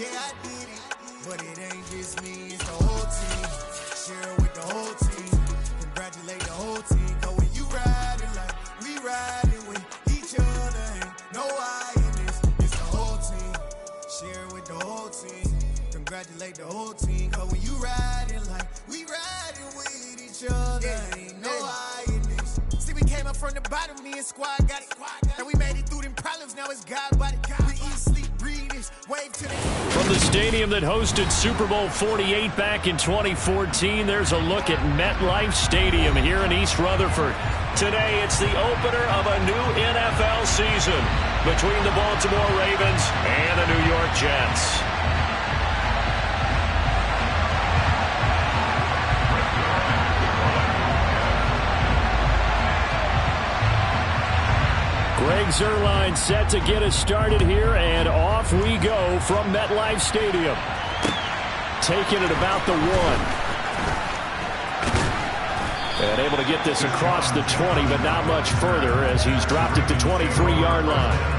Yeah, I did it, but it ain't just me, it's the whole team. Share it with the whole team. Congratulate the whole team. Cause when you riding like we riding with each other, ain't no I in this. It's the whole team. Share it with the whole team. Congratulate the whole team. Cause when you riding like we riding with each other, ain't no I in this. See, we came up from the bottom, me and squad got it. And we made it through them problems, now it's God body. We eat, sleep, breathe this, wave to the... From the stadium that hosted Super Bowl 48 back in 2014, there's a look at MetLife Stadium here in East Rutherford. Today, it's the opener of a new NFL season between the Baltimore Ravens and the New York Jets. Greg Zuerlein set to get us started here, and off we go from MetLife Stadium. Taking it about the 1. And able to get this across the 20, but not much further as he's dropped it to 23-yard line.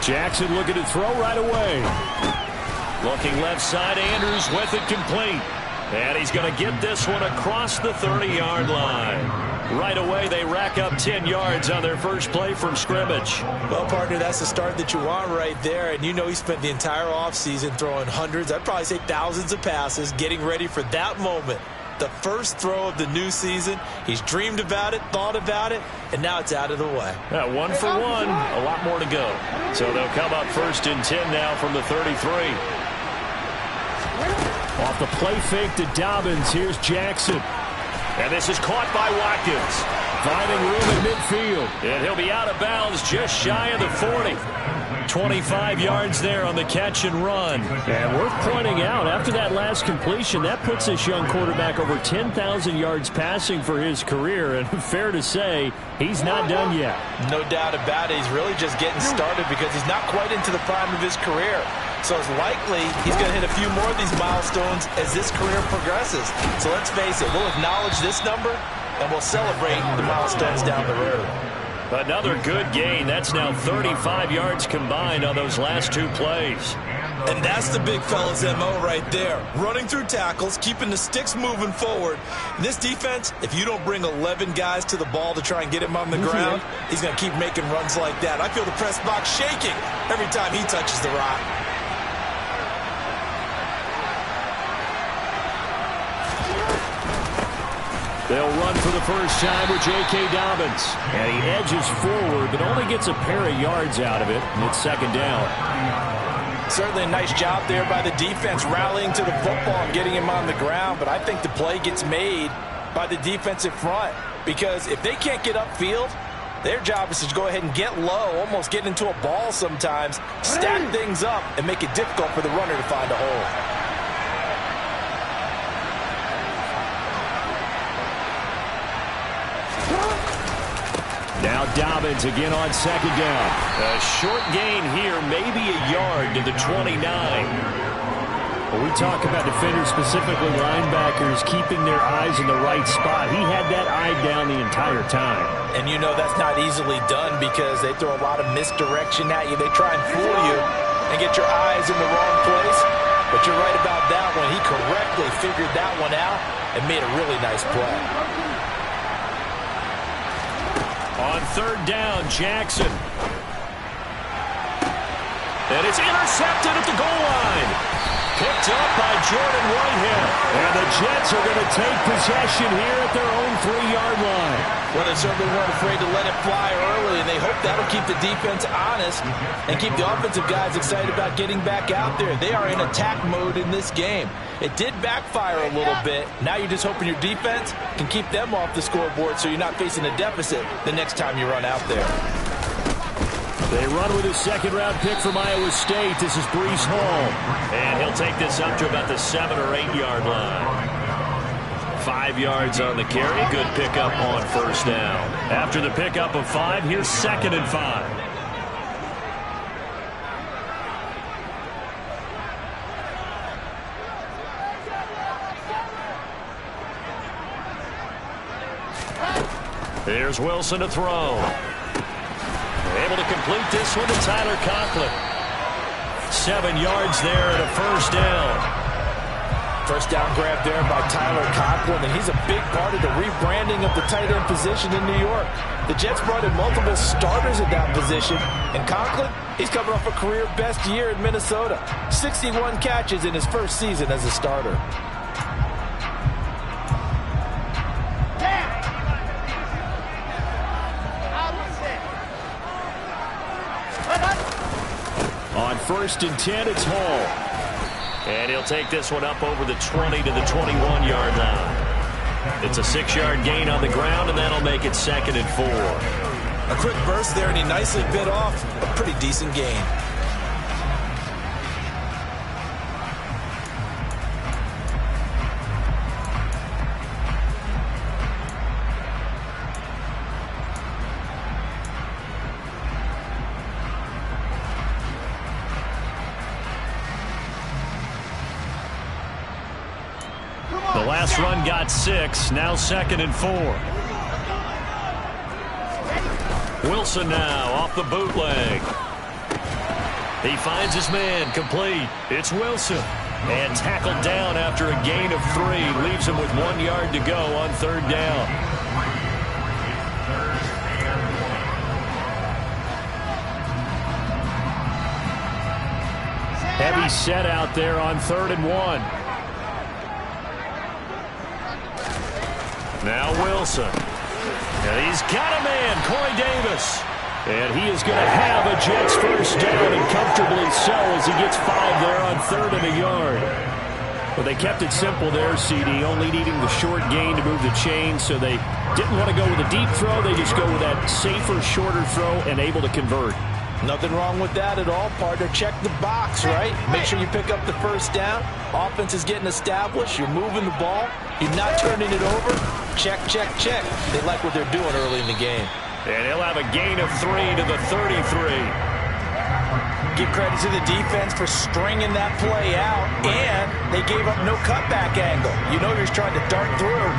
Jackson looking to throw right away. Looking left side, Andrews with it complete. And he's going to get this one across the 30-yard line. Right away, they rack up 10 yards on their first play from scrimmage. Well, partner, that's the start that you want right there. And you know he spent the entire offseason throwing hundreds, I'd probably say thousands of passes, getting ready for that moment. The first throw of the new season. He's dreamed about it, thought about it, and now it's out of the way. Yeah, 1 for 1. A lot more to go. So they'll come up 1st and 10 now from the 33. Off the play fake to Dobbins. Here's Jackson. And this is caught by Watkins. Finding room in midfield. And he'll be out of bounds just shy of the 40. 25 yards there on the catch and run. And worth pointing out, after that last completion, that puts this young quarterback over 10,000 yards passing for his career. And fair to say, he's not done yet. No doubt about it. He's really just getting started because he's not quite into the prime of his career. So it's likely he's going to hit a few more of these milestones as this career progresses. So let's face it, we'll acknowledge this number and we'll celebrate the milestones down the road. Another good gain. That's now 35 yards combined on those last 2 plays. And that's the big fella's MO right there. Running through tackles, keeping the sticks moving forward. This defense, if you don't bring 11 guys to the ball to try and get him on the ground, he's going to keep making runs like that. I feel the press box shaking every time he touches the rock. They'll run for the first time with J.K. Dobbins. And he edges forward, but only gets a pair of yards out of it. And it's 2nd down. Certainly a nice job there by the defense, rallying to the football and getting him on the ground. But I think the play gets made by the defensive front. Because if they can't get upfield, their job is to go ahead and get low, almost get into a ball sometimes, stack things up, and make it difficult for the runner to find a hole. Now Dobbins again on 2nd down. A short gain here, maybe a yard to the 29. When we talk about defenders, specifically linebackers, keeping their eyes in the right spot, he had that eye down the entire time. And you know that's not easily done because they throw a lot of misdirection at you. They try and fool you and get your eyes in the wrong place. But you're right about that one. He correctly figured that one out and made a really nice play. On 3rd down, Jackson. And it's intercepted at the goal line. Picked up by Jordan Whitehead. And the Jets are going to take possession here at their own 3-yard line. Well, they certainly weren't afraid to let it fly early, and they hope that'll keep the defense honest and keep the offensive guys excited about getting back out there. They are in attack mode in this game. It did backfire a little bit. Now you're just hoping your defense can keep them off the scoreboard so you're not facing a deficit the next time you run out there. They run with a 2nd-round pick from Iowa State. This is Breece Hall. And he'll take this up to about the 7- or 8-yard line. 5 yards on the carry. Good pickup on 1st down. After the pickup of 5, here's 2nd and 5. Here's Wilson to throw. Able to complete this one to Tyler Conklin. 7 yards there and a first down. First down grab there by Tyler Conklin, and he's a big part of the rebranding of the tight end position in New York. The Jets brought in multiple starters at that position, and Conklin, he's coming off a career best year in Minnesota. 61 catches in his first season as a starter. On 1st and 10, it's Hall. And he'll take this one up over the 20 to the 21-yard line. It's a 6-yard gain on the ground, and that'll make it 2nd and 4. A quick burst there, and he nicely bit off a pretty decent gain. The last run got 6, now 2nd and 4. Wilson now off the bootleg. He finds his man, complete. It's Wilson. And tackled down after a gain of 3. Leaves him with 1 yard to go on 3rd down. Heavy set out there on 3rd and 1. Now Wilson. And he's got a man, Corey Davis. And he is going to have a Jets first down, and comfortably so, as he gets 5 there on 3rd and a yard. Well, they kept it simple there, CD, only needing the short gain to move the chain, so they didn't want to go with a deep throw. They just go with that safer, shorter throw and able to convert. Nothing wrong with that at all, partner. Check the box, right? Make sure you pick up the first down. Offense is getting established. You're moving the ball. You're not turning it over. Check, check, check. They like what they're doing early in the game. And he'll have a gain of 3 to the 33. Give credit to the defense for stringing that play out, and they gave up no cutback angle. You know he's trying to dart through.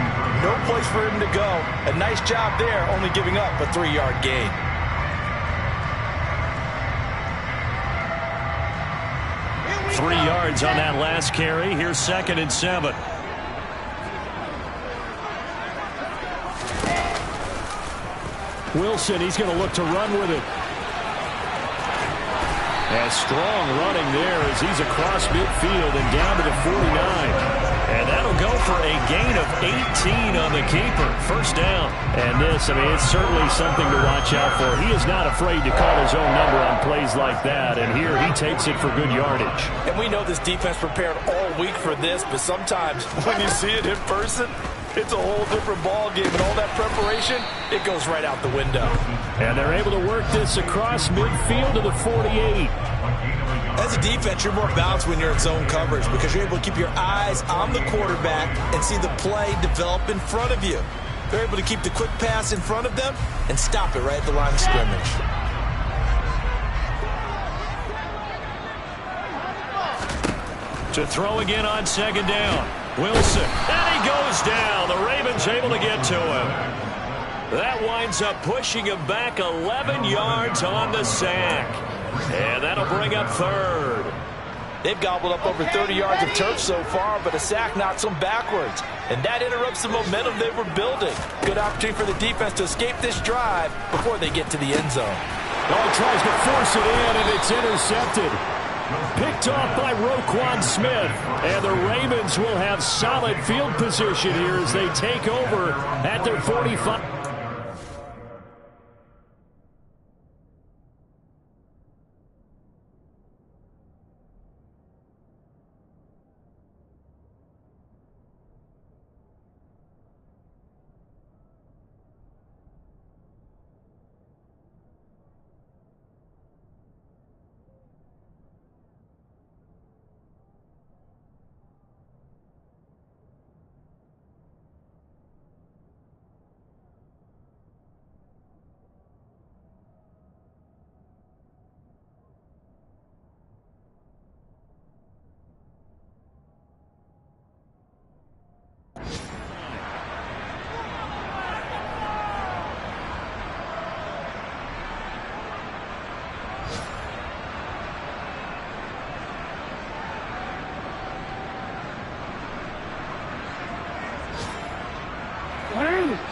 No place for him to go. A nice job there, only giving up a 3-yard gain. Three yards on that last carry. Here's 2nd and 7. Wilson, he's going to look to run with it. And strong running there as he's across midfield and down to the 49. And that'll go for a gain of 18 on the keeper. First down. And this, I mean, it's certainly something to watch out for. He is not afraid to call his own number on plays like that. And here he takes it for good yardage. And we know this defense prepared all week for this, but sometimes when you see it in person, it's a whole different ball game, and all that preparation, it goes right out the window. And they're able to work this across midfield to the 48. As a defense, you're more balanced when you're in zone coverage because you're able to keep your eyes on the quarterback and see the play develop in front of you. They're able to keep the quick pass in front of them and stop it right at the line of scrimmage. To throw again on 2nd down. Wilson, and he goes down. The Ravens able to get to him. That winds up pushing him back 11 yards on the sack. And that'll bring up 3rd. They've gobbled up over 30 yards of turf so far, but a sack knocks them backwards. And that interrupts the momentum they were building. Good opportunity for the defense to escape this drive before they get to the end zone. Oh, tries to force it in, and it's intercepted. Picked off by Roquan Smith. And the Ravens will have solid field position here as they take over at their 45.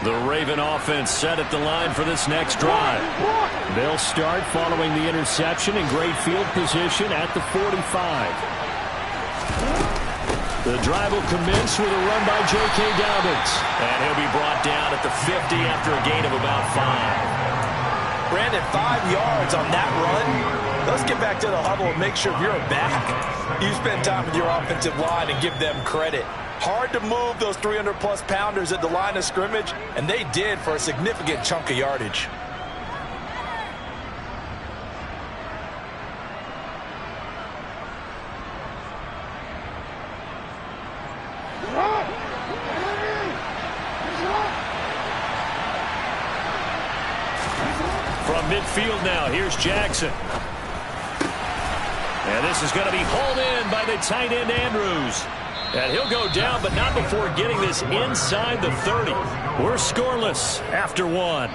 The Raven offense set at the line for this next drive. They'll start following the interception in great field position at the 45. The drive will commence with a run by J.K. Dobbins. And he'll be brought down at the 50 after a gain of about 5. Brandon, 5 yards on that run. Let's get back to the huddle and make sure you're back. You spend time with your offensive line and give them credit. Hard to move those 300-plus pounders at the line of scrimmage, and they did for a significant chunk of yardage. From midfield now, here's Jackson. And this is going to be hauled in by the tight end Andrews. And he'll go down, but not before getting this inside the 30. We're scoreless after 1.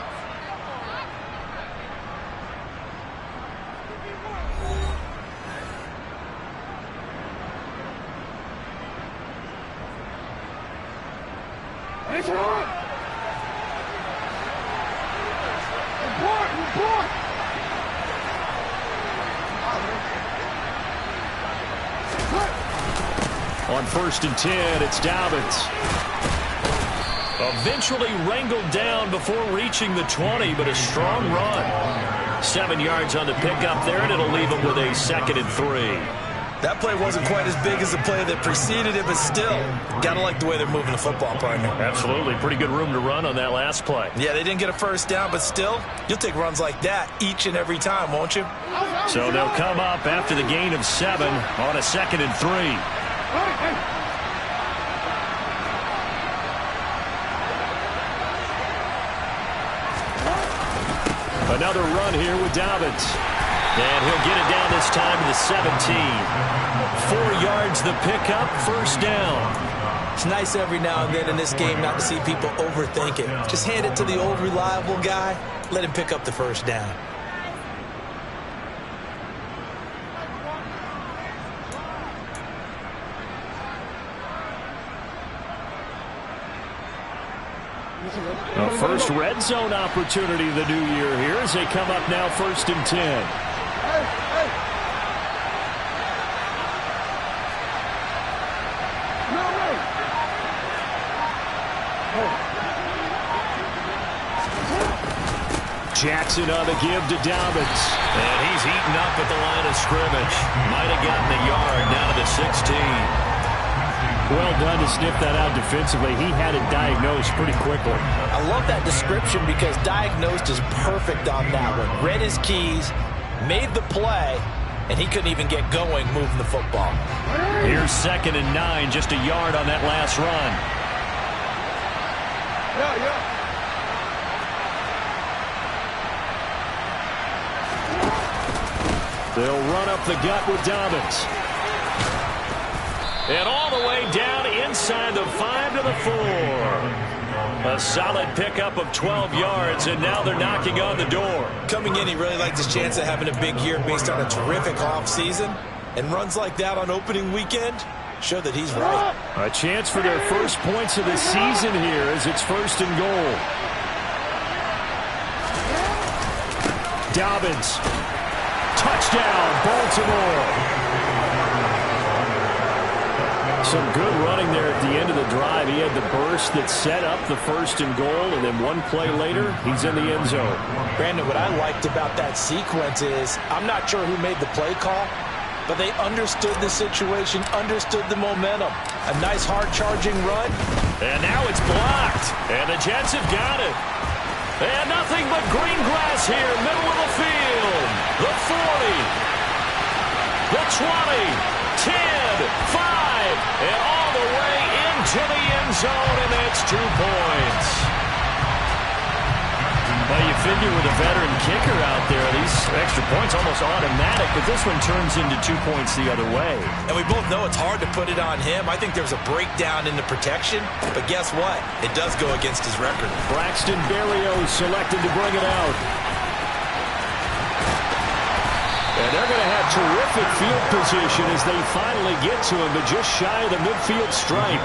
On 1st and 10, it's Dobbins. Eventually wrangled down before reaching the 20, but a strong run. 7 yards on the pickup there, and it'll leave him with a 2nd and 3. That play wasn't quite as big as the play that preceded it, but still, gotta like the way they're moving the football, partner. Absolutely. Pretty good room to run on that last play. Yeah, they didn't get a first down, but still, you'll take runs like that each and every time, won't you? So they'll come up after the gain of 7 on a 2nd and 3. Another run here with Dobbins. And he'll get it down this time to the 17. 4 yards the pickup, 1st down. It's nice every now and then in this game not to see people overthink it. Just hand it to the old reliable guy. Let him pick up the 1st down. A first red zone opportunity of the new year here as they come up now 1st and 10. Jackson on the give to Dobbins. And he's eaten up at the line of scrimmage. Might have gotten a yard down to the 16. Well done to sniff that out defensively. He had it diagnosed pretty quickly. I love that description because diagnosed is perfect on that one. Read his keys, made the play, and he couldn't even get going moving the football. Here's 2nd and 9, just a yard on that last run. They'll run up the gut with Dobbins. And all the way down inside the 5 to the 4. A solid pickup of 12 yards, and now they're knocking on the door. Coming in, he really liked his chance of having a big year based on a terrific offseason. And runs like that on opening weekend show that he's right. A chance for their first points of the season here as it's 1st and goal. Dobbins. Touchdown, Baltimore. Some good running there at the end of the drive. He had the burst that set up the 1st and goal, and then one play later, he's in the end zone. Brandon, what I liked about that sequence is I'm not sure who made the play call, but they understood the situation, understood the momentum. A nice hard-charging run. And now it's blocked, and the Jets have got it. And nothing but green grass here, middle of the field. The 40, the 20, 10, 5. And all the way into the end zone, and that's 2 points. Well, you figure with a veteran kicker out there, these extra points almost automatic, but this one turns into 2 points the other way. And we both know it's hard to put it on him. I think there's a breakdown in the protection, but guess what? It does go against his record. Braxton Berrios selected to bring it out. And they're going to have terrific field position as they finally get to him, but just shy of the midfield stripe.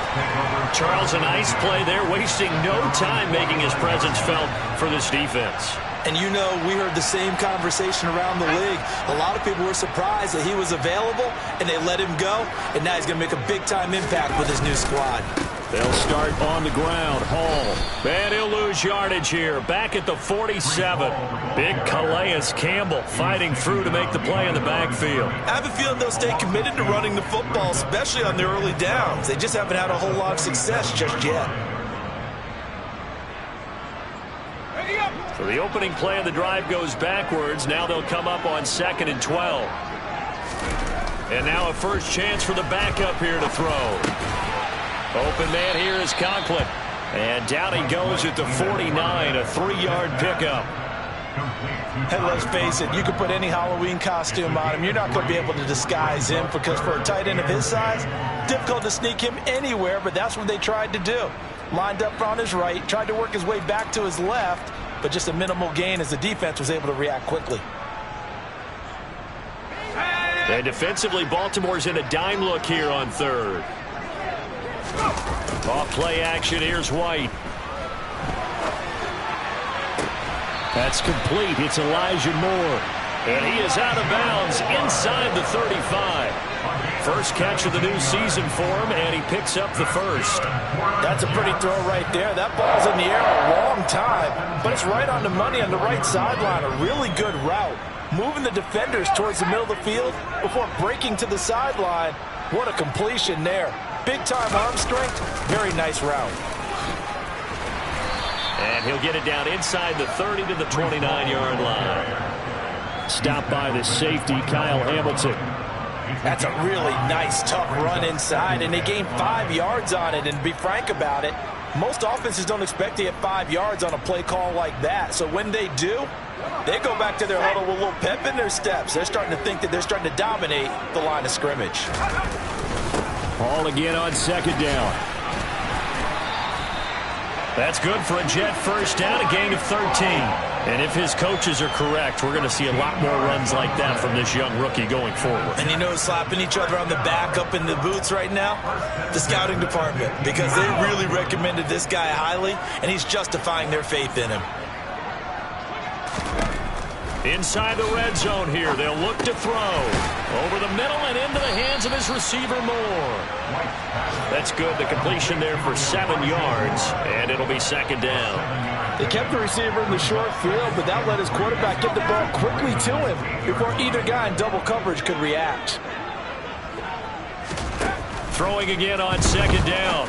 Charles, a nice play there, wasting no time making his presence felt for this defense. And you know, we heard the same conversation around the league. A lot of people were surprised that he was available, and they let him go, and now he's going to make a big-time impact with his new squad. They'll start on the ground. Hall. And he'll lose yardage here. Back at the 47. Big Calais Campbell fighting through to make the play in the backfield. I have a feeling they'll stay committed to running the football, especially on the early downs. They just haven't had a whole lot of success just yet. So the opening play of the drive goes backwards. Now they'll come up on 2nd and 12. And now a first chance for the backup here to throw. Open man here is Conklin. And down he goes at the 49, a 3-yard pickup. And let's face it, you can put any Halloween costume on him. You're not going to be able to disguise him because for a tight end of his size, difficult to sneak him anywhere, but that's what they tried to do. Lined up on his right, tried to work his way back to his left, but just a minimal gain as the defense was able to react quickly. And defensively, Baltimore's in a dime look here on 3rd. Off play action, here's White. That's complete. It's Elijah Moore. And he is out of bounds inside the 35. First catch of the new season for him, and he picks up the first. That's a pretty throw right there. That ball's in the air a long time, but it's right on the money on the right sideline. A really good route. Moving the defenders towards the middle of the field before breaking to the sideline. What a completion there. Big-time arm strength. Very nice route. And he'll get it down inside the 30 to the 29-yard line. Stopped by the safety, Kyle Hamilton. That's a really nice, tough run inside, and they gained 5 yards on it. And to be frank about it, most offenses don't expect to get 5 yards on a play call like that. So when they do, they go back to their huddle with a little pep in their steps. They're starting to think that they're starting to dominate the line of scrimmage. Ball again on 2nd down. That's good for a Jet first down, a gain of 13. And if his coaches are correct, we're going to see a lot more runs like that from this young rookie going forward. And you know, slapping each other on the back up in the boots right now, the scouting department, because they really recommended this guy highly, and he's justifying their faith in him. Inside the red zone here, they'll look to throw. Over the middle and into the hands of his receiver, Moore. That's good. The completion there for 7 yards, and it'll be 2nd down. They kept the receiver in the short field, but that let his quarterback get the ball quickly to him before either guy in double coverage could react. Throwing again on 2nd down.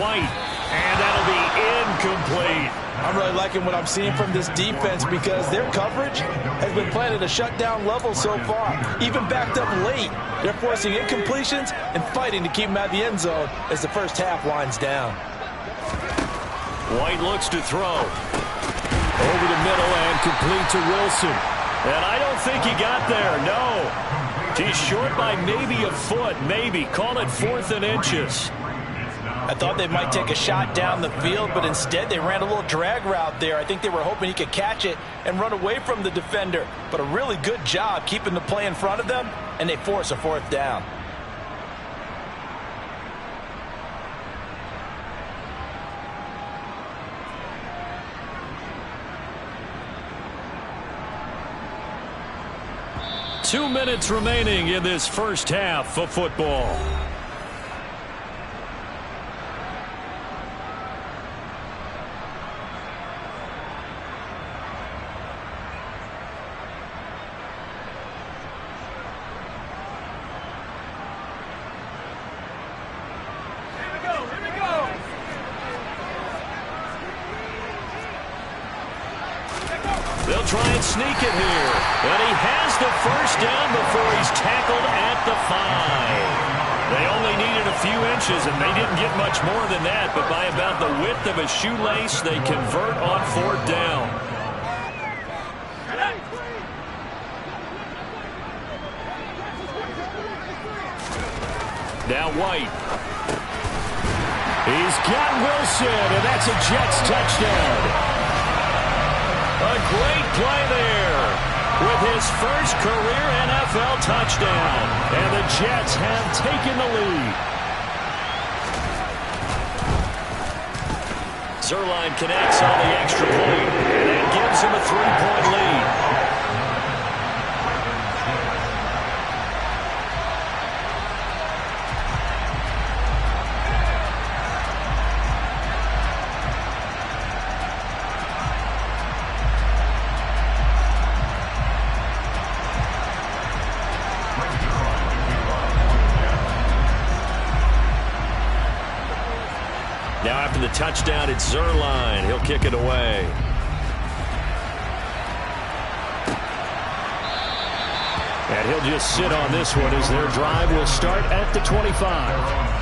White, and that'll be incomplete. I'm really liking what I'm seeing from this defense because their coverage has been playing at a shutdown level so far. Even backed up late, they're forcing incompletions and fighting to keep them out of the end zone as the first half winds down. White looks to throw. Over the middle and complete to Wilson. And I don't think he got there, no. He's short by maybe a foot, maybe. Call it 4th and inches. I thought they might take a shot down the field, but instead they ran a little drag route there. I think they were hoping he could catch it and run away from the defender. But a really good job keeping the play in front of them, and they force a 4th down. Two minutes remaining in this first half of football. They'll try and sneak it here. And he has the first down before he's tackled at the 5. They only needed a few inches, and they didn't get much more than that. But by about the width of a shoelace, they convert on 4th down. Now White. He's got Wilson, and that's a Jets touchdown. A great play there. with his first career NFL touchdown. And the Jets have taken the lead. Zuerlein connects on the extra point, and that gives him a 3-point lead. Now after the touchdown, it's Zuerlein. He'll kick it away. And he'll just sit on this one as their drive will start at the 25.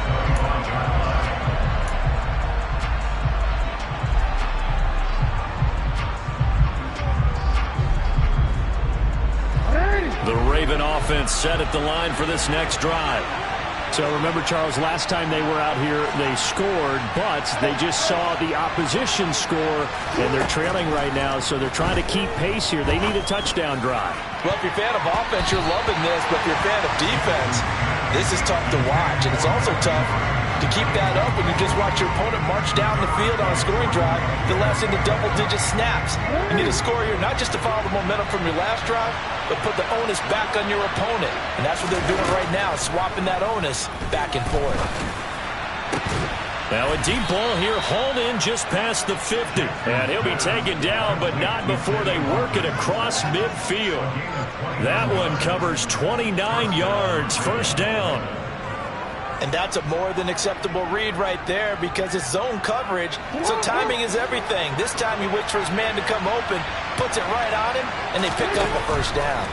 The Raven offense set at the line for this next drive. So remember, Charles, last time they were out here, they scored, but they just saw the opposition score, and they're trailing right now, so they're trying to keep pace here. They need a touchdown drive. Well, if you're a fan of offense, you're loving this, but if you're a fan of defense, this is tough to watch, and it's also tough to keep that up when you just watch your opponent march down the field on a scoring drive that lasts into double-digit snaps. You need a score here not just to follow the momentum from your last drive, but put the onus back on your opponent. And that's what they're doing right now, swapping that onus back and forth. Now a deep ball here, hauled in just past the 50. And he'll be taken down, but not before they work it across midfield. That one covers 29 yards, first down. And that's a more than acceptable read right there because it's zone coverage, so timing is everything. This time he waits for his man to come open, puts it right on him, and they pick up a first down.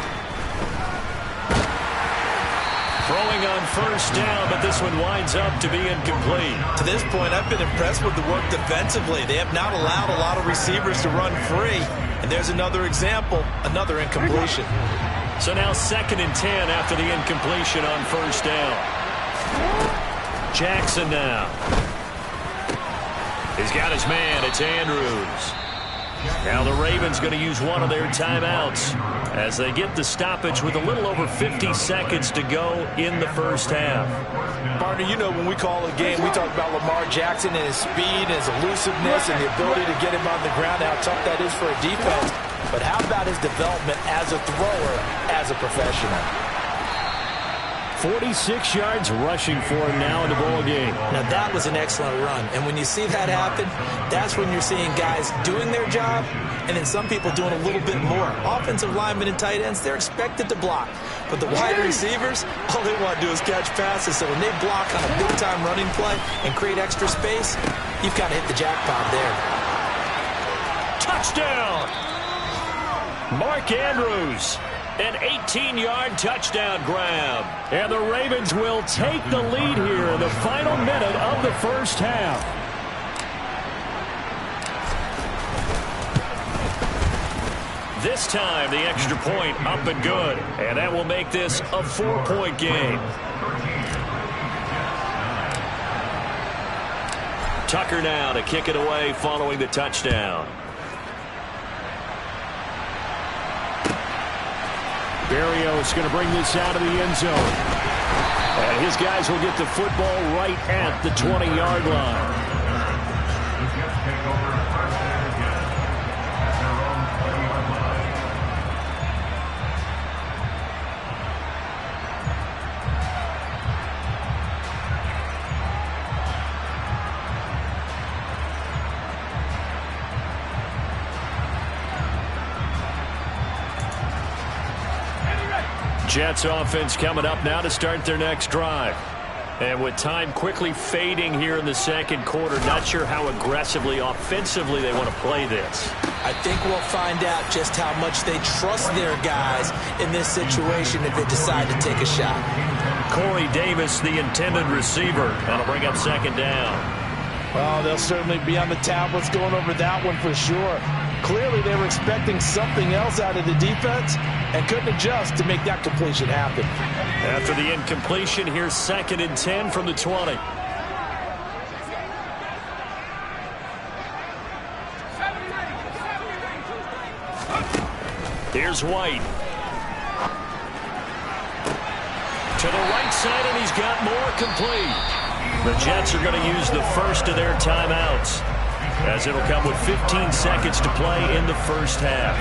Throwing on first down, but this one winds up to be incomplete. To this point, I've been impressed with the work defensively. They have not allowed a lot of receivers to run free. And there's another example, another incompletion. So now 2nd and 10 after the incompletion on first down. Jackson now. He's got his man. It's Andrews. Now the Ravens going to use one of their timeouts as they get the stoppage with a little over 50 seconds to go in the first half. Partner, you know when we call a game, we talk about Lamar Jackson and his speed and his elusiveness and the ability to get him on the ground, how tough that is for a defense. But how about his development as a thrower, as a professional? 46 yards rushing for him now in the ball game. Now that was an excellent run, and when you see that happen, that's when you're seeing guys doing their job and then some people doing a little bit more. Offensive linemen and tight ends, they're expected to block, but the wide receivers, all they want to do is catch passes. So when they block on a big-time running play and create extra space, you've got to hit the jackpot there. Touchdown! Mark Andrews. An 18-yard touchdown grab. And the Ravens will take the lead here in the final minute of the first half. This time, the extra point up and good. And that will make this a 4-point game. Tucker now to kick it away following the touchdown. Berrios going to bring this out of the end zone. And his guys will get the football right at the 20-yard line. Jets offense coming up now to start their next drive. And with time quickly fading here in the second quarter, not sure how aggressively, offensively they want to play this. I think we'll find out just how much they trust their guys in this situation if they decide to take a shot. Corey Davis, the intended receiver. That'll bring up second down. Well, they'll certainly be on the tablets going over that one for sure. Clearly, they were expecting something else out of the defense and couldn't adjust to make that completion happen. After the incompletion, here's 2nd and 10 from the 20. Here's White. To the right side, and he's got more complete. The Jets are going to use the first of their timeouts, as it'll come with 15 seconds to play in the first half.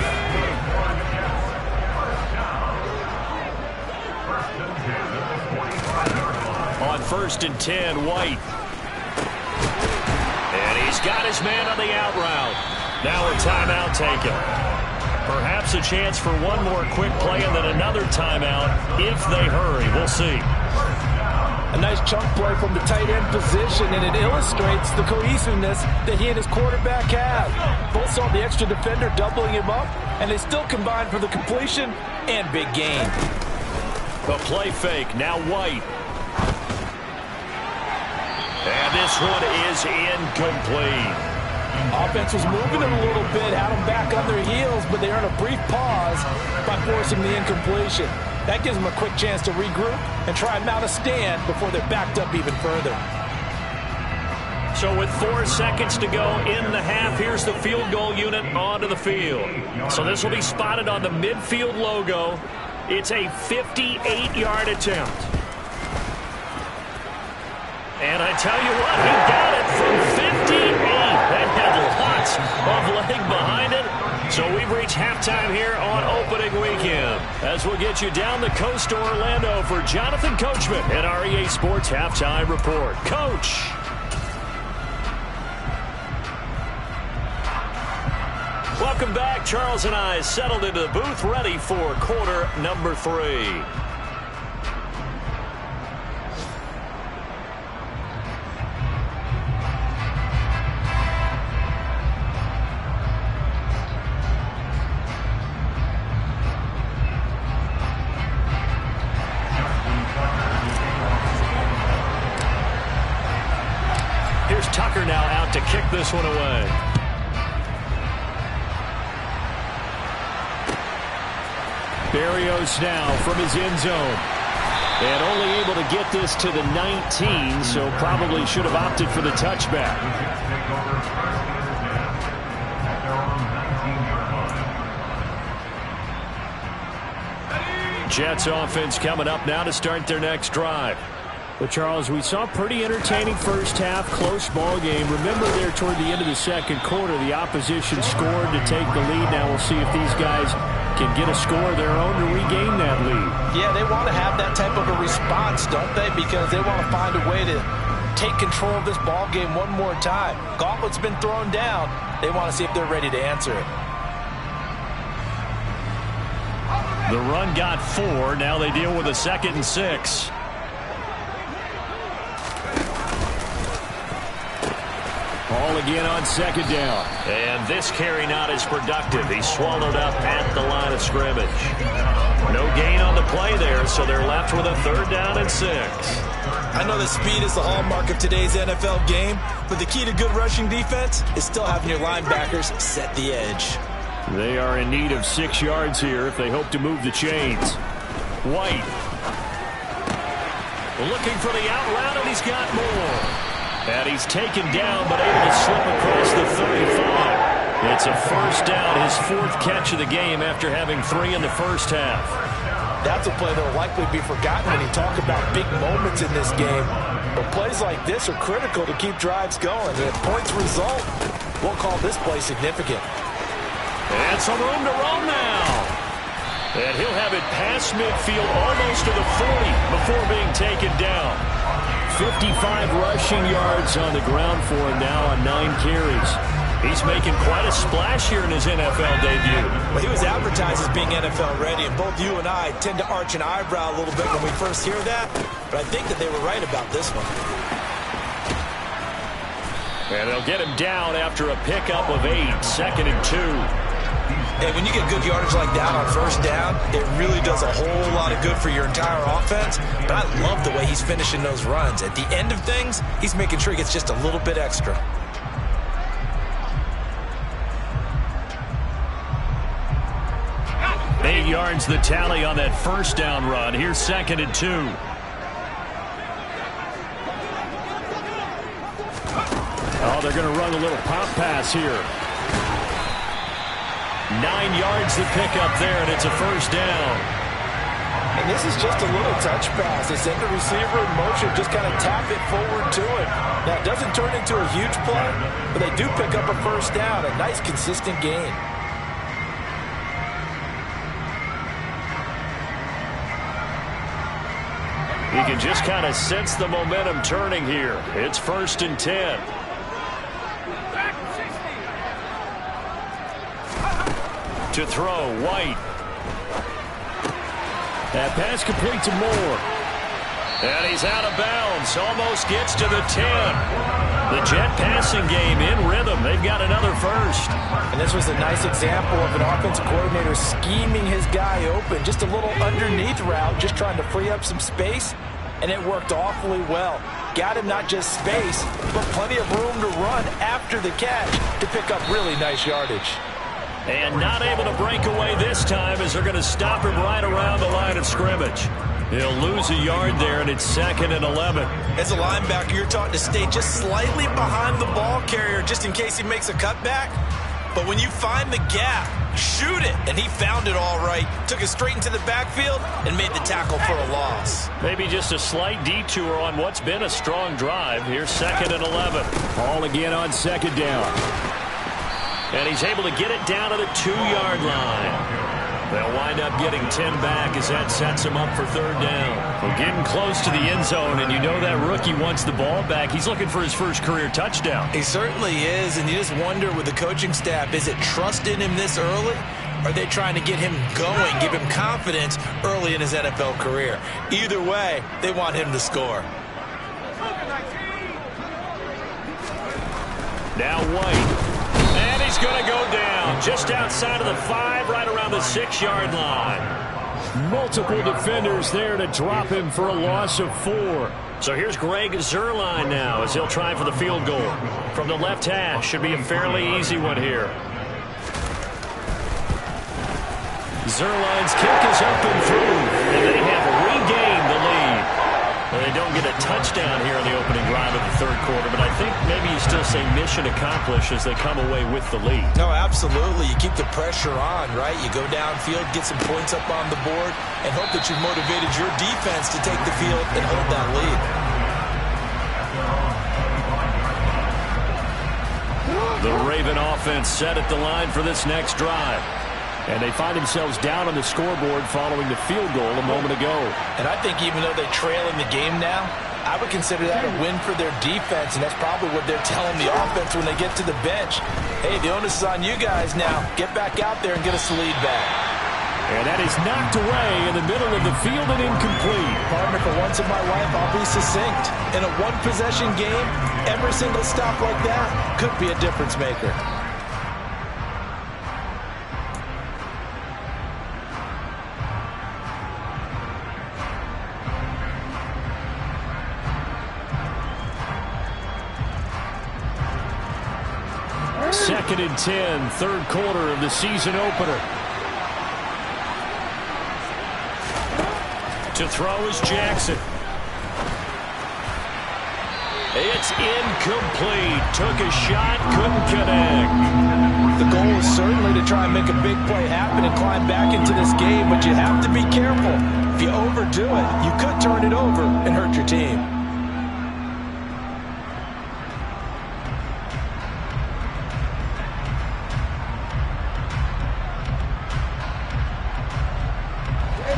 On 1st and 10, White. And he's got his man on the out route. Now a timeout taken. Perhaps a chance for one more quick play and then another timeout if they hurry. We'll see. A nice chunk play from the tight end position, and it illustrates the cohesiveness that he and his quarterback have. Both saw the extra defender doubling him up, and they still combined for the completion and big gain. A play fake. Now White. And this one is incomplete. Offense was moving it a little bit, had them back on their heels, but they earned a brief pause by forcing the incompletion. That gives them a quick chance to regroup and try and mount a stand before they're backed up even further. So with 4 seconds to go in the half, here's the field goal unit onto the field. So this will be spotted on the midfield logo. It's a 58-yard attempt. And I tell you what, he got it from 58. That had lots of leg behind it. So we've reached halftime here on opening weekend, as we'll get you down the coast to Orlando for Jonathan Coachman at our EA Sports Halftime Report. Coach. Welcome back. Charles and I settled into the booth, ready for quarter number 3. Tucker now out to kick this one away. Berrios now from his end zone. And only able to get this to the 19, so probably should have opted for the touchback. Jets offense coming up now to start their next drive. Well, Charles, we saw a pretty entertaining first half, close ball game. Remember there toward the end of the second quarter, the opposition scored to take the lead. Now we'll see if these guys can get a score of their own to regain that lead. Yeah, they want to have that type of a response, don't they? Because they want to find a way to take control of this ball game one more time. Gauntlet's been thrown down. They want to see if they're ready to answer it. The run got 4. Now they deal with a 2nd and 6. Ball again on 2nd down. And this carry not as productive. He's swallowed up at the line of scrimmage. No gain on the play there, so they're left with a 3rd down and 6. I know that speed is the hallmark of today's NFL game, but the key to good rushing defense is still having your linebackers set the edge. They are in need of 6 yards here if they hope to move the chains. White. Looking for the out route, and he's got more. And he's taken down, but able to slip across the 35. It's a 1st down, his 4th catch of the game after having 3 in the first half. That's a play that will likely be forgotten when you talk about big moments in this game. But plays like this are critical to keep drives going. And if points result, we'll call this play significant. And some room to roam now. And he'll have it past midfield almost to the 40 before being taken down. 55 rushing yards on the ground for him now on 9 carries. He's making quite a splash here in his NFL debut. Well, he was advertised as being NFL ready, and both you and I tend to arch an eyebrow a little bit when we first hear that, but I think that they were right about this one. And they'll get him down after a pickup of 8, 2nd and 2. Hey, when you get good yardage like that on 1st down, it really does a whole lot of good for your entire offense. But I love the way he's finishing those runs. At the end of things, he's making sure he gets just a little bit extra. Eight yards the tally on that 1st down run. Here's 2nd and 2. Oh, they're going to run a little pop pass here. 9 yards to pick up there, and it's a first down. And this is just a little touch pass. They send the receiver in motion, just kind of tap it forward to it. Now, it doesn't turn into a huge play, but they do pick up a first down, a nice, consistent gain. You can just kind of sense the momentum turning here. It's 1st and 10. To throw, White. That pass complete to Moore. And he's out of bounds. Almost gets to the 10. The Jet passing game in rhythm. They've got another first. And this was a nice example of an offensive coordinator scheming his guy open. Just a little underneath route, just trying to free up some space. And it worked awfully well. Got him not just space, but plenty of room to run after the catch to pick up really nice yardage. And not able to break away this time as they're going to stop him right around the line of scrimmage. He'll lose a yard there, and it's 2nd and 11. As a linebacker, you're taught to stay just slightly behind the ball carrier just in case he makes a cutback. But when you find the gap, shoot it. And he found it all right. Took it straight into the backfield and made the tackle for a loss. Maybe just a slight detour on what's been a strong drive. Here's 2nd and 11. Ball again on 2nd down. And he's able to get it down to the 2-yard line. They'll wind up getting 10 back as that sets him up for 3rd down. We're getting close to the end zone, and you know that rookie wants the ball back. He's looking for his first career touchdown. He certainly is, and you just wonder with the coaching staff, is it trust in him this early? Or are they trying to get him going, give him confidence early in his NFL career? Either way, they want him to score. Now White. And he's going to go down just outside of the 5, right around the 6-yard line. Multiple defenders there to drop him for a loss of 4. So here's Greg Zuerlein now as he'll try for the field goal. From the left hash, should be a fairly easy one here. Zuerlein's kick is up and through, and they have regained the lead. Well, they don't get a touchdown here in the opening drive of the 3rd quarter, but I think maybe you still say mission accomplished as they come away with the lead. No, absolutely. You keep the pressure on, right? You go downfield, get some points up on the board, and hope that you've motivated your defense to take the field and hold that lead. The Raven offense set at the line for this next drive. And they find themselves down on the scoreboard following the field goal a moment ago. And I think even though they trail in the game now, I would consider that a win for their defense, and that's probably what they're telling the offense when they get to the bench. Hey, the onus is on you guys now. Get back out there and get us the lead back. And that is knocked away in the middle of the field and incomplete. Partner, for once in my life, I'll be succinct. In a one-possession game, every single stop like that could be a difference maker. Second and 10, 3rd quarter of the season opener. To throw is Jackson. It's incomplete. Took a shot, couldn't connect. The goal is certainly to try and make a big play happen and climb back into this game, but you have to be careful. If you overdo it, you could turn it over and hurt your team.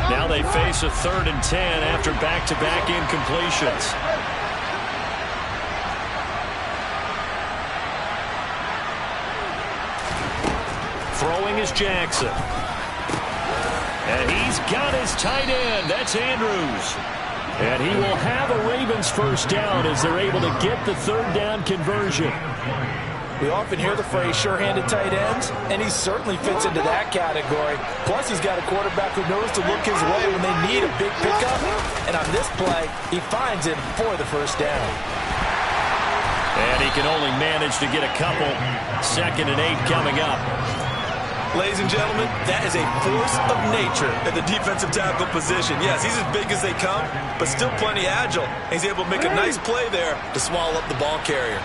Now they face a 3rd and 10 after back-to-back incompletions. Throwing is Jackson. And he's got his tight end. That's Andrews. And he will have a Ravens first down as they're able to get the 3rd down conversion. We often hear the phrase sure-handed tight ends, and he certainly fits into that category. Plus, he's got a quarterback who knows to look his way when they need a big pickup. And on this play, he finds him for the first down. And he can only manage to get a couple. 2nd and 8 coming up. Ladies and gentlemen, that is a force of nature at the defensive tackle position. Yes, he's as big as they come, but still plenty agile. He's able to make a nice play there to swallow up the ball carrier.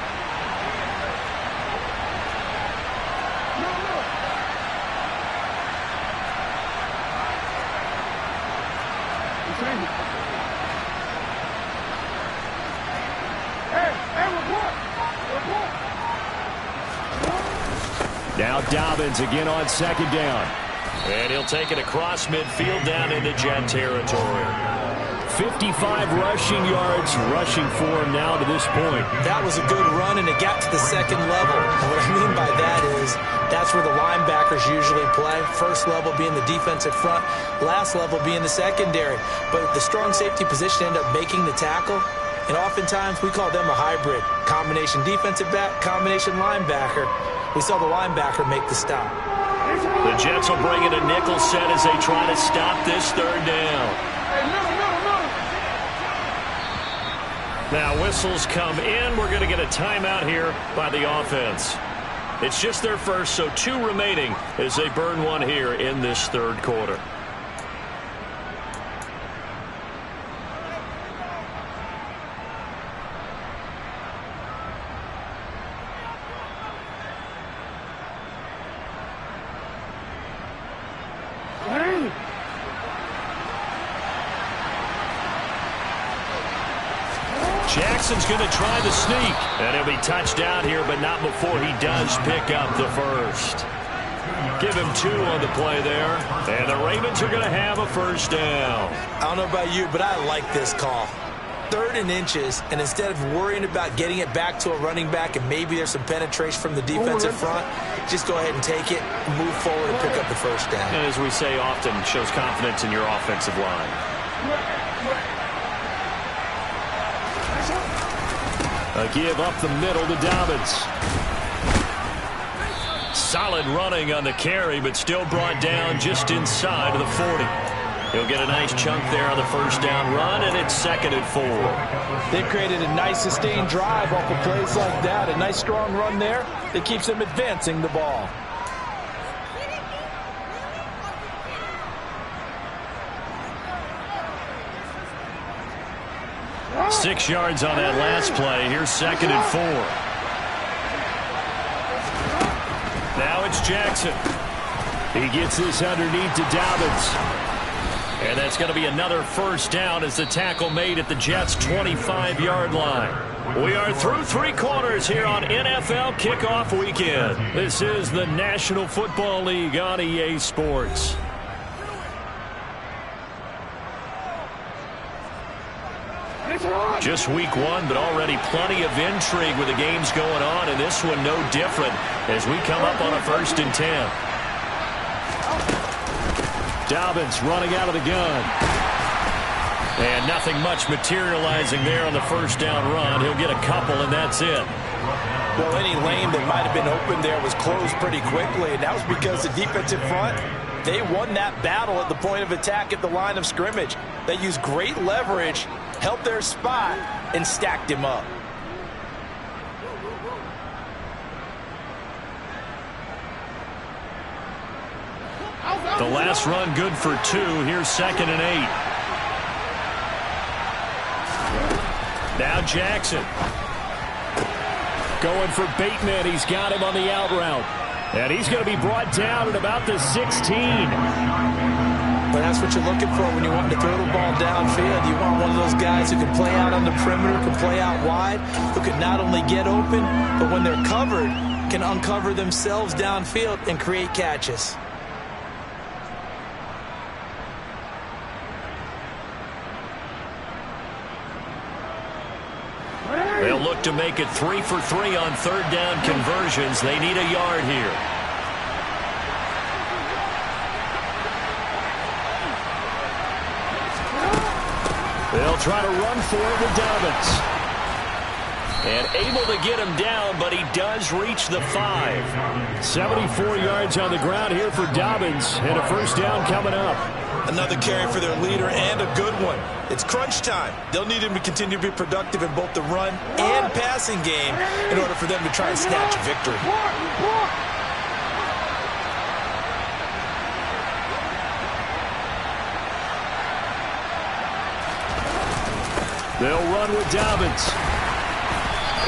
Now Dobbins again on second down. And he'll take it across midfield down into Jet territory. 55 rushing yards rushing for him now to this point. That was a good run, and it got to the second level. And what I mean by that is that's where the linebackers usually play. First level being the defensive front, last level being the secondary. But the strong safety position ended up making the tackle, and oftentimes we call them a hybrid. Combination defensive back, combination linebacker. We saw the linebacker make the stop. The Jets will bring in a nickel set as they try to stop this third down. Now whistles come in. We're going to get a timeout here by the offense. It's just their first, so 2 remaining as they burn one here in this third quarter. Jackson's going to try the sneak. And he'll be touched down here, but not before he does pick up the first. Give him 2 on the play there. And the Ravens are going to have a first down. I don't know about you, but I like this call. 3rd and inches, and instead of worrying about getting it back to a running back and maybe there's some penetration from the defensive front, just go ahead and take it, move forward, and pick up the first down. And as we say often, shows confidence in your offensive line. A give up the middle to Dobbins. Solid running on the carry, but still brought down just inside of the 40. He'll get a nice chunk there on the first down run, and it's 2nd and 4. They've created a nice sustained drive off of plays like that. A nice strong run there that keeps them advancing the ball. Six yards on that last play. Here's 2nd and 4. Now it's Jackson. He gets this underneath to Dobbins. And that's going to be another first down as the tackle made at the Jets' 25-yard line. We are through 3 quarters here on NFL Kickoff Weekend. This is the National Football League on EA Sports. Just week 1, but already plenty of intrigue with the games going on, and this one no different as we come up on a 1st and 10. Dobbins running out of the gun. And nothing much materializing there on the first down run. He'll get a couple, and that's it. Well, any lane that might have been open there was closed pretty quickly, and that was because the defensive front, they won that battle at the point of attack at the line of scrimmage. They used great leverage, held their spot, and stacked him up. The last run good for 2. Here's 2nd and 8. Now Jackson. Going for Bateman. He's got him on the out route. And he's going to be brought down at about the 16. But that's what you're looking for when you want to throw the ball downfield. You want one of those guys who can play out on the perimeter, can play out wide, who can not only get open, but when they're covered, can uncover themselves downfield and create catches. They'll look to make it 3 for 3 on 3rd down conversions. They need a yard here. They'll try to run for it with Dobbins. And able to get him down, but he does reach the 5. 74 yards on the ground here for Dobbins, and a first down coming up. Another carry for their leader, and a good one. It's crunch time. They'll need him to continue to be productive in both the run and passing game in order for them to try and snatch a victory. They'll run with Dobbins.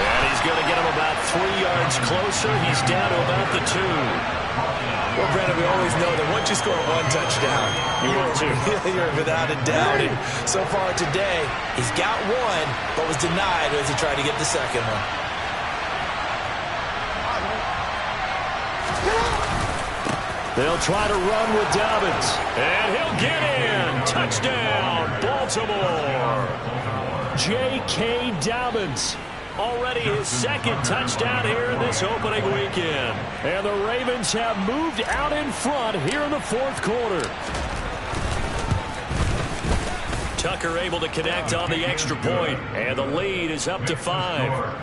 And he's going to get him about 3 yards closer. He's down to about the 2. Well, Brandon, we always know that once you score 1 touchdown, you're without a doubt. And so far today, he's got 1, but was denied as he tried to get the second one. They'll try to run with Dobbins. And he'll get in. Touchdown, Baltimore. J.K. Dobbins. Already his second touchdown here in this opening weekend. And the Ravens have moved out in front here in the fourth quarter. Tucker able to connect on the extra point, and the lead is up to 5.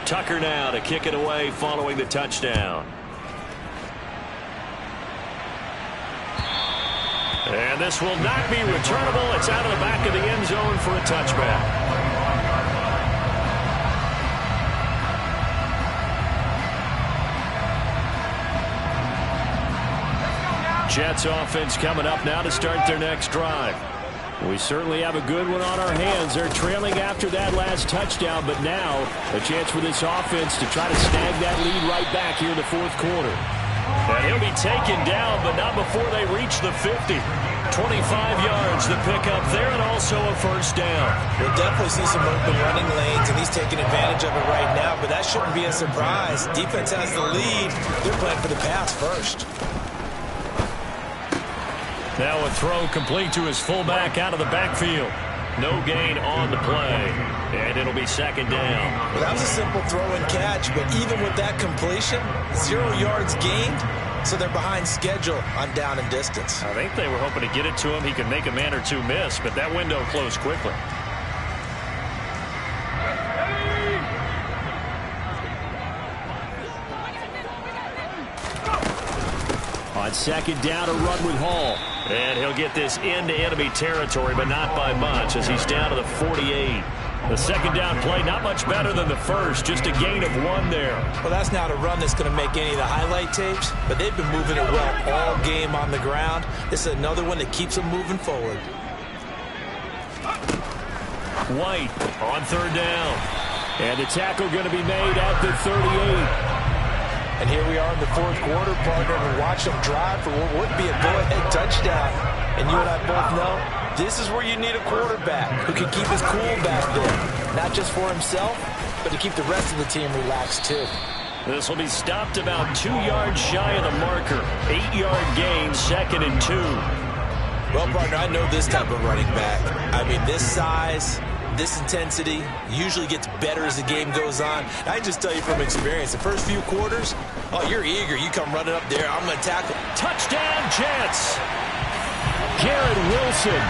Tucker now to kick it away following the touchdown. And this will not be returnable. It's out of the back of the end zone for a touchback. Jets offense coming up now to start their next drive. We certainly have a good one on our hands. They're trailing after that last touchdown, but now a chance for this offense to try to snag that lead right back here in the fourth quarter. And he'll be taken down, but not before they reach the 50. 25 yards the pickup there, and also a first down. We'll definitely see some open running lanes, and he's taking advantage of it right now, but that shouldn't be a surprise. Defense has the lead. They're playing for the pass first. Now a throw complete to his fullback out of the backfield. No gain on the play, and it'll be second down. Well, that was a simple throw and catch, but even with that completion, 0 yards gained, so they're behind schedule on down and distance. I think they were hoping to get it to him. He could make a man or two miss, but that window closed quickly. On second down, a run with Hall. And he'll get this into enemy territory, but not by much, as he's down to the 48. The second down play, not much better than the first, just a gain of 1 there. Well, that's not a run that's going to make any of the highlight tapes, but they've been moving it well all game on the ground. This is another one that keeps them moving forward. White on third down. And the tackle going to be made at the 38. And here we are in the fourth quarter, partner, and watch them drive for what would be a go-ahead touchdown. And you and I both know this is where you need a quarterback who can keep his cool back there. Not just for himself, but to keep the rest of the team relaxed too. This will be stopped about 2 yards shy of the marker. 8-yard gain, 2nd and 2. Well, partner, I know this type of running back. I mean, this size, this intensity usually gets better as the game goes on. I just tell you from experience, the first few quarters, oh, you're eager. You come running up there, I'm going to tackle. Touchdown, Jets! Garrett Wilson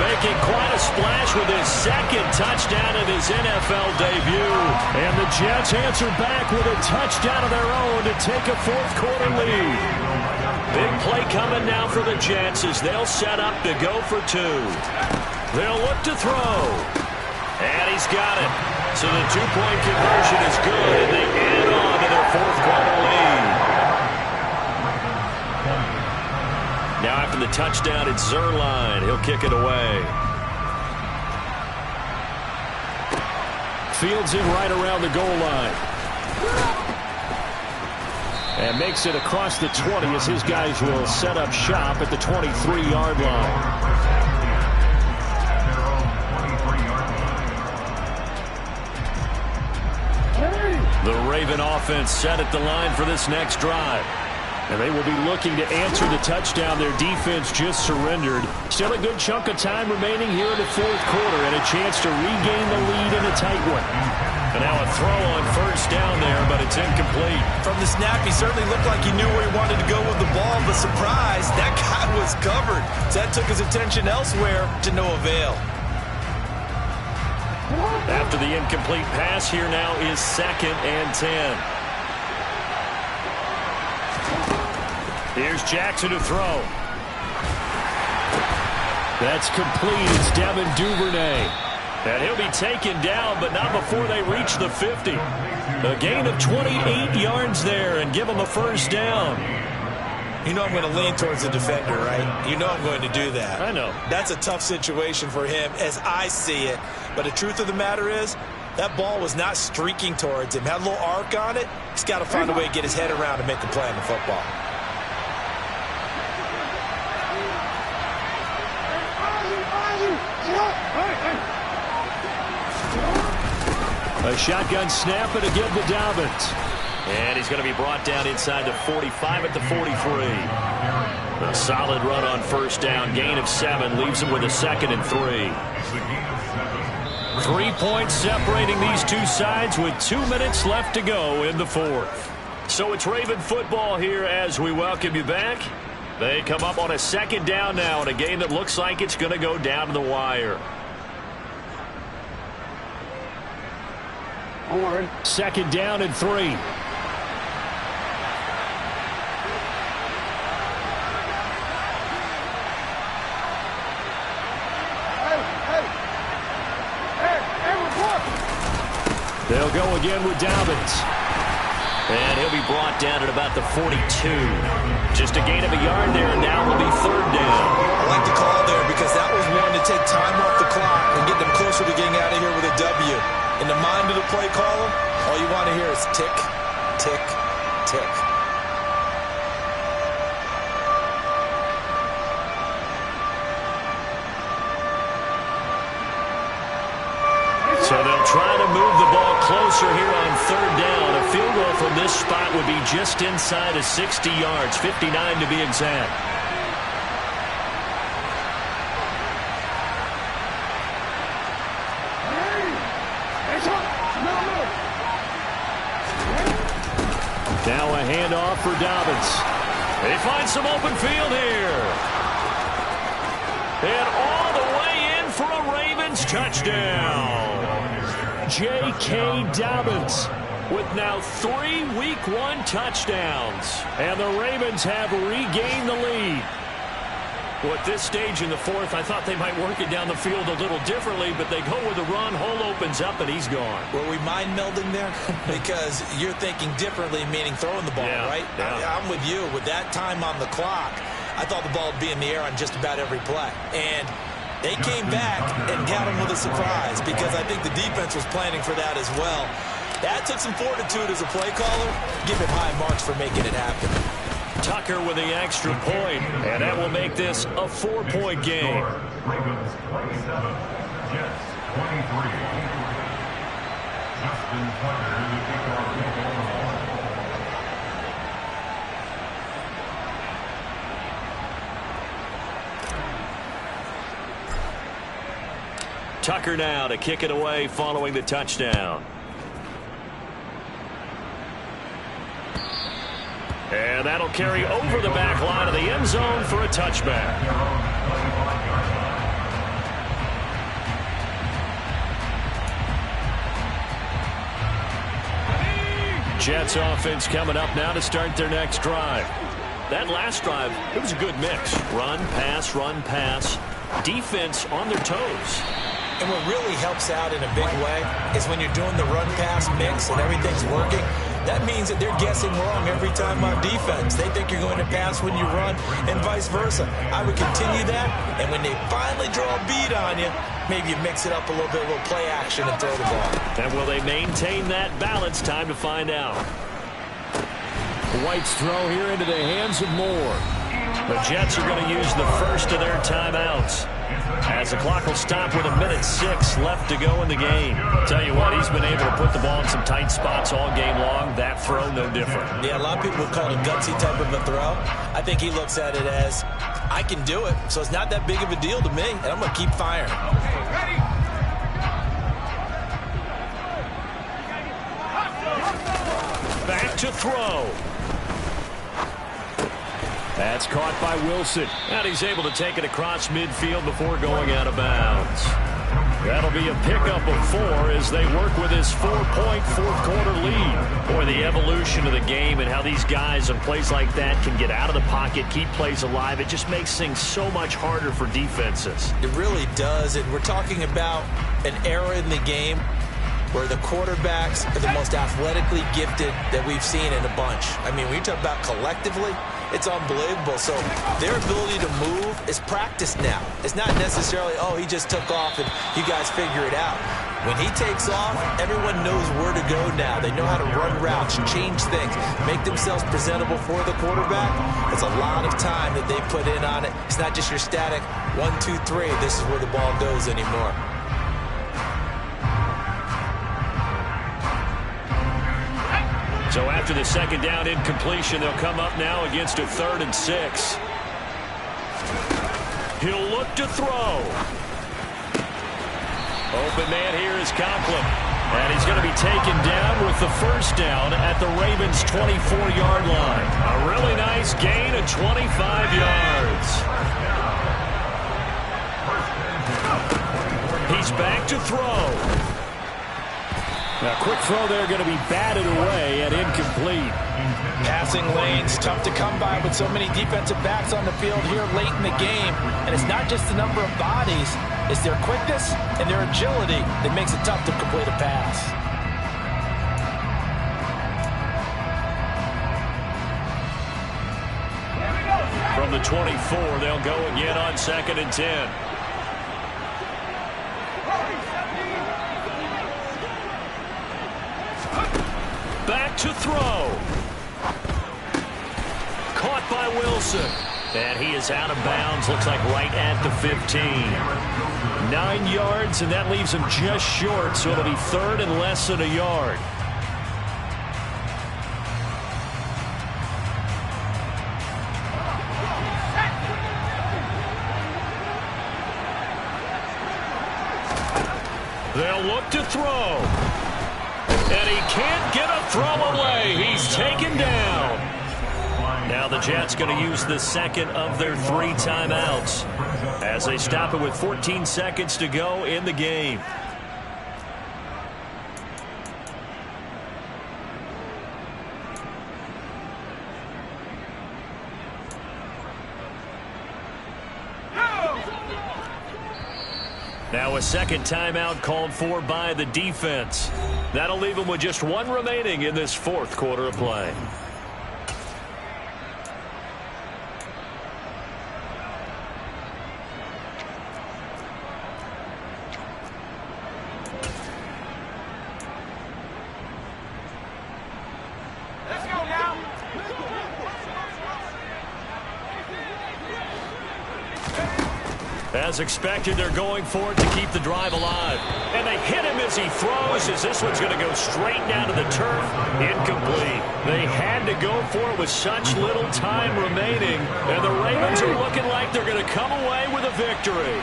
making quite a splash with his second touchdown of his NFL debut. And the Jets answer back with a touchdown of their own to take a fourth quarter lead. Big play coming now for the Jets as they'll set up to go for 2. They'll look to throw. And he's got it. So the 2-point conversion is good, and they add on to their fourth quarter lead. Now after the touchdown, it's Zerline. He'll kick it away. Fields in right around the goal line. And makes it across the 20 as his guys will set up shop at the 23-yard line. The Raven offense set at the line for this next drive. And they will be looking to answer the touchdown their defense just surrendered. Still a good chunk of time remaining here in the fourth quarter and a chance to regain the lead in a tight one. And now a throw on first down there, but it's incomplete. From the snap, he certainly looked like he knew where he wanted to go with the ball, but surprise, that guy was covered. So that took his attention elsewhere to no avail. After the incomplete pass, here now is 2nd and 10. Here's Jackson to throw. That's complete. It's Devin Duvernay. And he'll be taken down, but not before they reach the 50. A gain of 28 yards there and give him a first down. You know I'm going to lean towards the defender, right? You know I'm going to do that. I know. That's a tough situation for him as I see it. But the truth of the matter is, that ball was not streaking towards him. Had a little arc on it. He's got to find a way to get his head around and make a play on the football. A shotgun snap and again to Dobbins. And he's going to be brought down inside the 45 at the 43. A solid run on first down. Gain of 7 leaves him with a 2nd and 3. 3 points separating these two sides with 2 minutes left to go in the 4th. So it's Raven football here as we welcome you back. They come up on a 2nd down now in a game that looks like it's going to go down to the wire. 2nd down and 3. They'll go again with Dobbins. And he'll be brought down at about the 42. Just a gain of a yard there, and now will be 3rd down. I like the call there because that was one to take time off the clock and get them closer to getting out of here with a W. In the mind of the play caller, all you want to hear is tick, tick, tick. So they'll try to move the ball closer here on 3rd down. A field goal from this spot would be just inside of 60 yards, 59 to be exact. Now a handoff for Dobbins. They find some open field here. And all the way in for a Ravens touchdown. J.K. Dobbins with now 3 Week 1 touchdowns. And the Ravens have regained the lead. Well, at this stage in the 4th, I thought they might work it down the field a little differently, but they go with a run, hole opens up, and he's gone. Were we mind melding there? Because you're thinking differently, meaning throwing the ball, right? Yeah. I'm with you. With that time on the clock, I thought the ball would be in the air on just about every play. And they came back and got him with a surprise because I think the defense was planning for that as well. That took some fortitude as a play caller. Give him high marks for making it happen. Tucker with the extra point, and that will make this a 4-point game. Ravens 27, Jets 23. Justin Tucker to kick off the ball. Tucker now to kick it away following the touchdown. And that'll carry over the back line of the end zone for a touchback. Jets offense coming up now to start their next drive. That last drive, it was a good mix. Run, pass, defense on their toes. And what really helps out in a big way is when you're doing the run-pass mix and everything's working, that means that they're guessing wrong every time on defense. They think you're going to pass when you run and vice versa. I would continue that, and when they finally draw a beat on you, maybe you mix it up a little bit, a little play action and throw the ball. And will they maintain that balance? Time to find out. White's throw here into the hands of Moore. The Jets are going to use the first of their timeouts, as the clock will stop with 1:06 left to go in the game. Tell you what, he's been able to put the ball in some tight spots all game long. That throw, no different. Yeah, a lot of people would call it a gutsy type of a throw. I think he looks at it as, I can do it, so it's not that big of a deal to me, and I'm going to keep firing. Back to throw. That's caught by Wilson. And he's able to take it across midfield before going out of bounds. That'll be a pickup of 4 as they work with his 4-point fourth-quarter lead. Boy, the evolution of the game and how these guys on plays like that can get out of the pocket, keep plays alive, it just makes things so much harder for defenses. It really does, and we're talking about an era in the game where the quarterbacks are the most athletically gifted that we've seen in a bunch. I mean, when you talk about collectively, it's unbelievable. So their ability to move is practiced now. It's not necessarily, oh, he just took off and you guys figure it out. When he takes off, everyone knows where to go now. They know how to run routes, change things, make themselves presentable for the quarterback. It's a lot of time that they put in on it. It's not just your static 1, 2, 3. This is where the ball goes anymore. So after the second down incompletion, they'll come up now against a 3rd and 6. He'll look to throw. Open man here is Conklin. And he's going to be taken down with the first down at the Ravens' 24-yard line. A really nice gain of 25 yards. He's back to throw. A quick throw there going to be batted away and incomplete. Passing lanes, tough to come by with so many defensive backs on the field here late in the game. And it's not just the number of bodies, it's their quickness and their agility that makes it tough to complete a pass. From the 24, they'll go again on 2nd and 10. Back to throw. Caught by Wilson. And he is out of bounds, looks like right at the 15. 9 yards, and that leaves him just short, so it'll be 3rd and less than a yard. They'll look to throw. And he can't get a throw away. He's taken down. Now the Jets going to use the second of their 3 timeouts as they stop it with 14 seconds to go in the game. Now a second timeout called for by the defense. That'll leave them with just 1 remaining in this 4th quarter of play. As expected, they're going for it to keep the drive alive. And they hit him as he throws, as this one's going to go straight down to the turf. Incomplete. They had to go for it with such little time remaining. And the Ravens are looking like they're going to come away with a victory.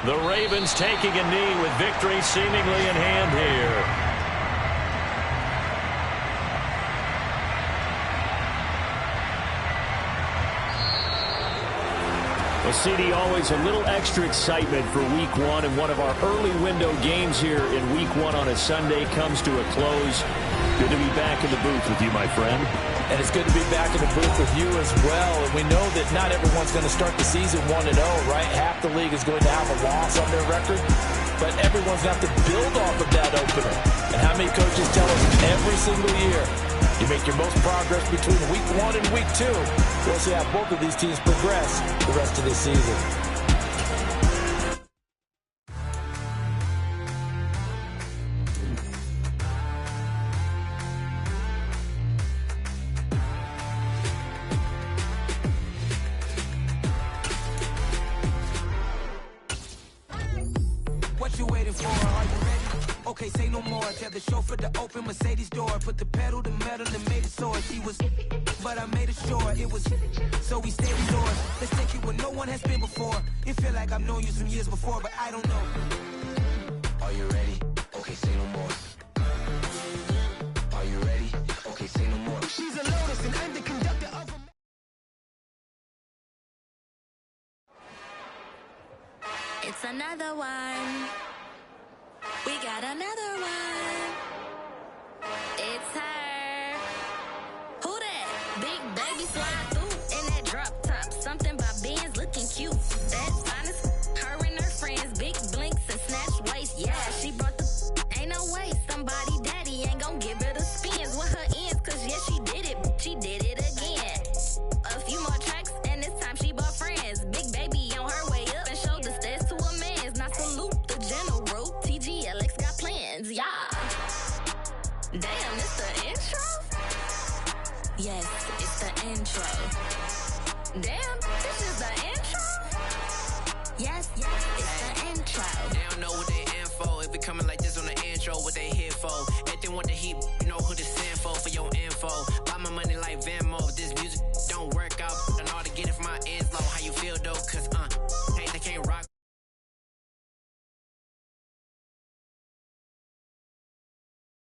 The Ravens taking a knee with victory seemingly in hand here. Well, CD, always a little extra excitement for Week 1, and one of our early window games here in Week 1 on a Sunday comes to a close. Good to be back in the booth with you, my friend. And it's good to be back in the booth with you as well. And we know that not everyone's going to start the season 1-0, right? Half the league is going to have a loss on their record. But everyone's going to have to build off of that opener. And how many coaches tell us every single year, you make your most progress between Week 1 and Week 2. We'll see how both of these teams progress the rest of this season. What you waiting for? Are you ready? Okay, say no more. Tell the chauffeur to open Mercedes door. Put the pedal to metal and made it soar. She was, but I made it sure it was. So we stayed indoors. Let's take it where no one has been before. It feel like I've known you some years before, but I don't know. Are you ready? Okay, say no more. Are you ready? Okay, say no more. She's a Lotus and I'm the conductor of a... It's another one. We got another one. It's her. Who that? Big baby slide through in that drop top. Something by Benz looking cute. That's honest. Her and her friends, big blinks and snatch waist. Yeah, she brought the... Ain't no way somebody daddy ain't gon' give her the spins with her ends. Cause yeah, she did it. She did it again. A few more tracks and this time she bought friends. Big baby on her way up and showed the stairs to a man's. Now salute the general. TGLX got plans, yeah. Damn, it's the intro? Yes, it's the intro. Damn, this is the intro? Yes, it's the intro. They don't know what they in for. If we coming like this on the intro, what they here for? Everything want the heat, you know who this